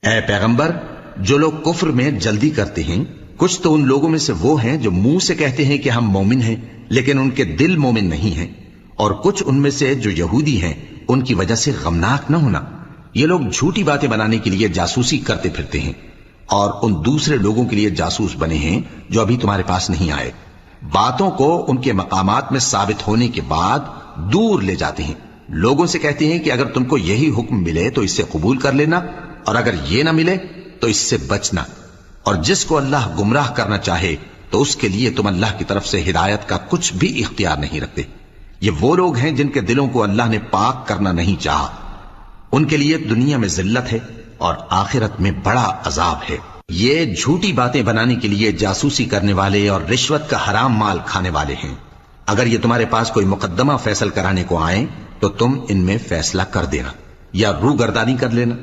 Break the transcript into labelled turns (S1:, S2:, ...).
S1: ऐ पैगंबर, जो लोग कुफ्र में जल्दी करते हैं, कुछ तो उन लोगों में से वो हैं जो मुंह से कहते हैं कि हम मोमिन हैं, लेकिन उनके दिल मोमिन नहीं हैं, और कुछ उनमें से जो यहूदी हैं, उनकी वजह से गमनाक न होना। ये लोग झूठी बातें बनाने के लिए जासूसी करते फिरते हैं और उन दूसरे लोगों के लिए जासूस बने हैं जो अभी तुम्हारे पास नहीं आए। बातों को उनके मकामात में साबित होने के बाद दूर ले जाते हैं। लोगों से कहते हैं कि अगर तुमको यही हुक्म मिले तो इससे कबूल कर लेना, और अगर ये ना मिले तो इससे बचना। और जिसको अल्लाह गुमराह करना चाहे तो उसके लिए तुम अल्लाह की तरफ से हिदायत का कुछ भी इख्तियार नहीं रखते। ये वो लोग हैं जिनके दिलों को अल्लाह ने पाक करना नहीं चाहा। उनके लिए दुनिया में जिल्लत है और आखिरत में बड़ा अजाब है। ये झूठी बातें बनाने के लिए जासूसी करने वाले और रिश्वत का हराम माल खाने वाले हैं। अगर ये तुम्हारे पास कोई मुकद्दमा फैसल कराने को आए तो तुम इनमें फैसला कर देना या रूगर्दानी कर लेना।